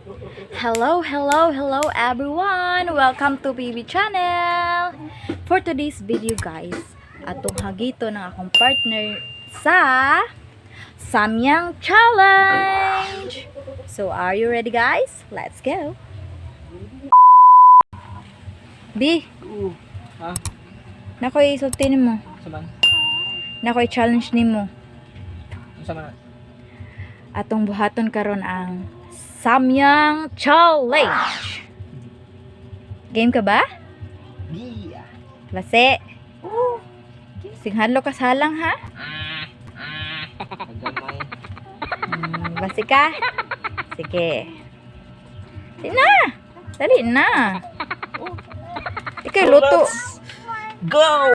Hello everyone! Welcome to PB channel! For today's video guys, atong hagito ng akong partner sa Samyang challenge! So are you ready guys? Let's go! B! Ha? Nakoy isulti nimo. Saman? Nakoy challenge nimo. Saman? Atong buhaton karon ang Samyang challenge! Game ka ba? Yeah! Base! Singhadlo ka sa halang ha? Gamay. Basi ka? Sige. Dali na! Dali na! Ikay luto. Go!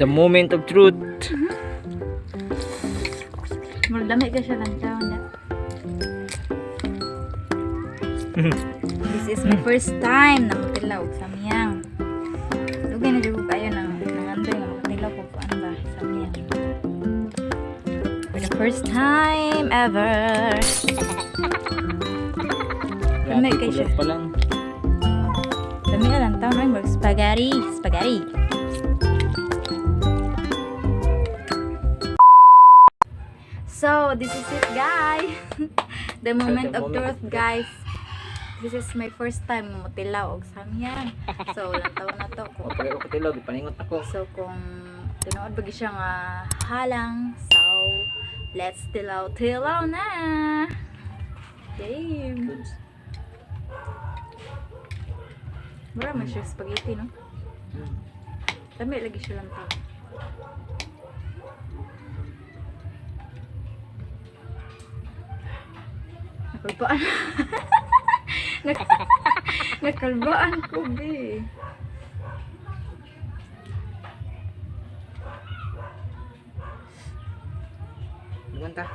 The moment of truth. Maldami ka siya lang taon na. This is my first time na matilaw sa Samyang. Lugay na dyan ko kayo ng nangandoy nga matilaw ko po ano ba Samyang. For the first time ever. Dami kayo siya. Pa lang. Dami ka lang taon rin. Spaghetti. Spaghetti. So, this is it guys. The moment of truth guys. This is my first time mutilaw og Samyang. So, lang taon na to ko. Pagay ko tilaw, gipaningot ako. So, kung tinuod bagi siya nga halang, so, let's tilaw na. Game. Mura man siya spaghetti, no? Dami lagi siya lang taon. Nakalbaan. Nakalbaan ko, be. Ganta.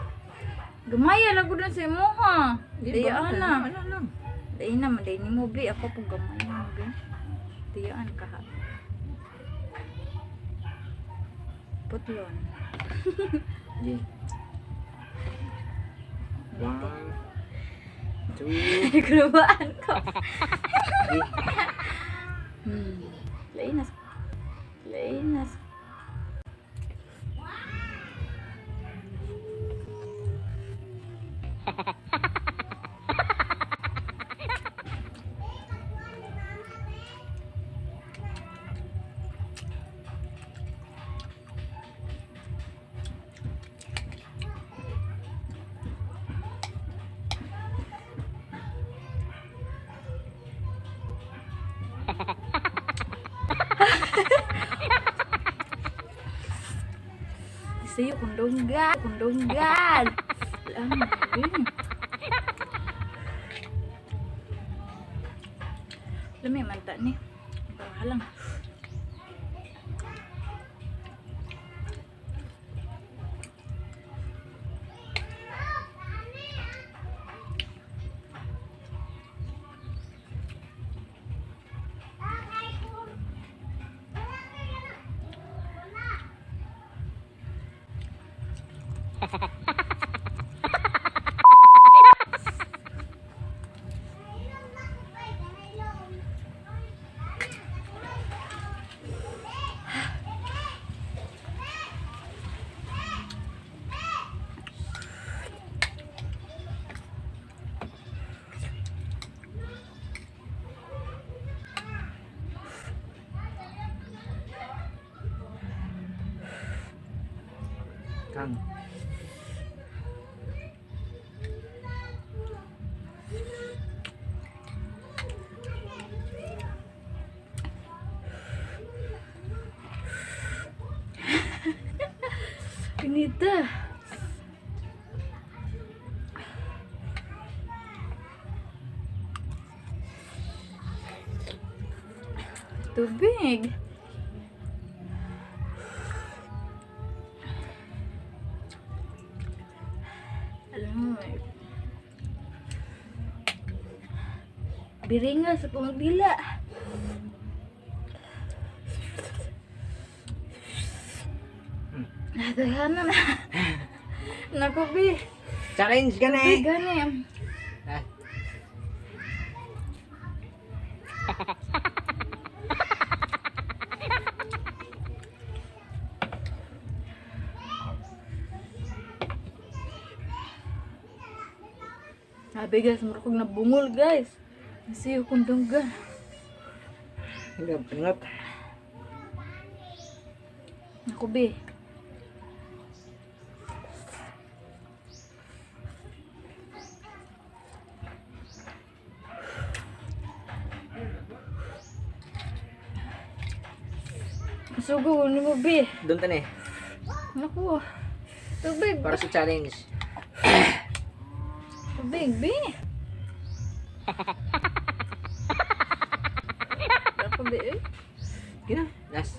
Gamaya lang ko dun sa imo, ha? Dayaan na. Ano lang. Dayin na, dayin ni mo, be. Ako po gamaya mo, be. Dayaan ka, ha? Putlon. Yeah. 1, 2, Nakalbaan ko. 3. Lainas. Lainas. Sa'yo, kundunggan. Kundunggan. Alam mo, Lami, manta ni. Halang. anghang. Pinita. Tubig. Alam mo, biringa sa pumagdila. Nadaghanan na. Naku, Bi. Challenge ka na eh. Gani. Ah. Sabi guys, marukog na bungol guys. Nasiyo kong dunggan. Ingat. Naku, Bi. Sugo ni mo, Bi. Doon tani. Naku. Tubig. Para sa challenge. Tubig, Bi. Naku, Bi, eh. Gina. Last.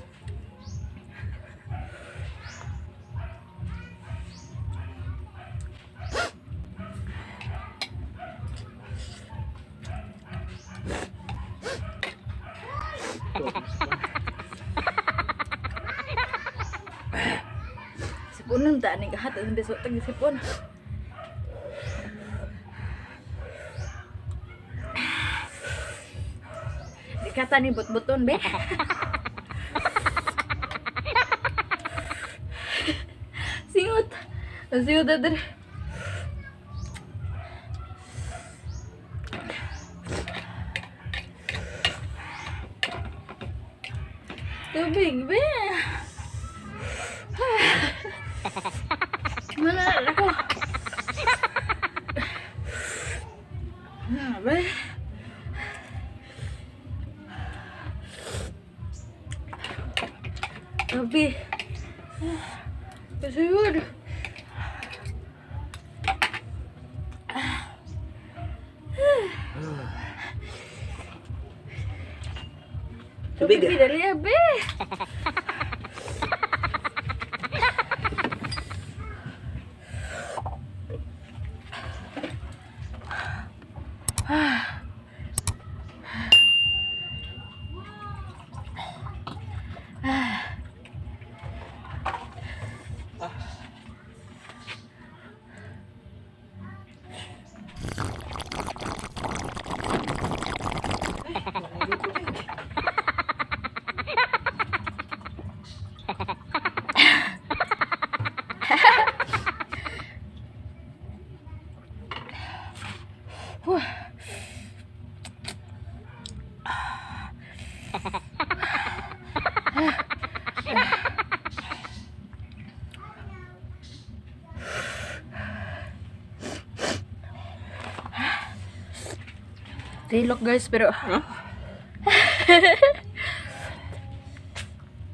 Sipunan ta ni gahat ang beso tag sipon. Di kata ni but-buton, Be. Singot. Singot dadar. Tubig, Be. Mana ako? Be. Tubig. Kasuyod. Tubig. Tubig dali, Be. Tilok guys, pero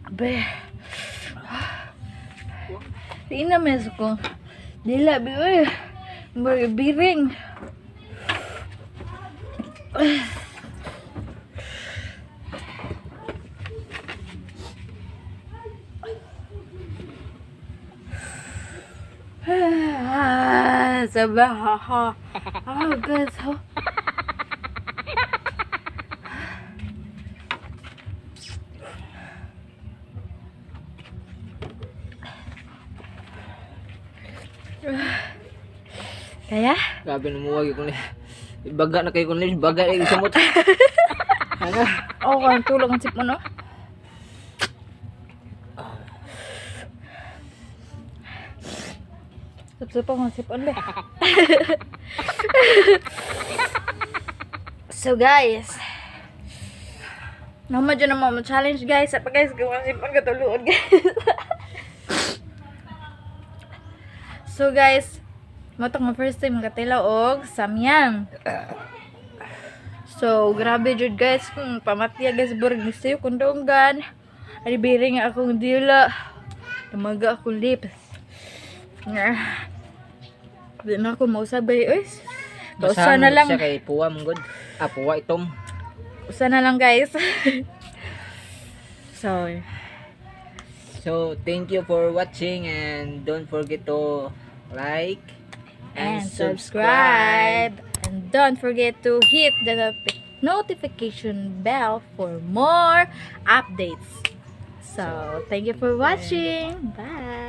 Be. Tingnan mo sa kong dila, Be. Biring. Sabah. Guys, ho. Kaya? Grabe namuwag ko ni. Baga na kayo ko ni. Baga na isang mot. Ano? Oo, kung tulog ang sip mo, no? Sup-sup ang sip on, Be. So guys, naman dyan naman challenge guys. Apa guys, kung ang sip on katuluan guys. So guys, mo to nga first time makatilaw og samyang. So grabe jud guys, kung pamatya guys burg gusto ko kundonggan. Ari biring akong dila. Tumaga akong lips. Nga. Di na ako mausabay. Uy. Usa na lang. Siya kay puwa mong good. Puwa itom. Usa na lang guys. So, thank you for watching and don't forget to like and subscribe. And don't forget to hit the notification bell for more updates. So, thank you for watching. Bye.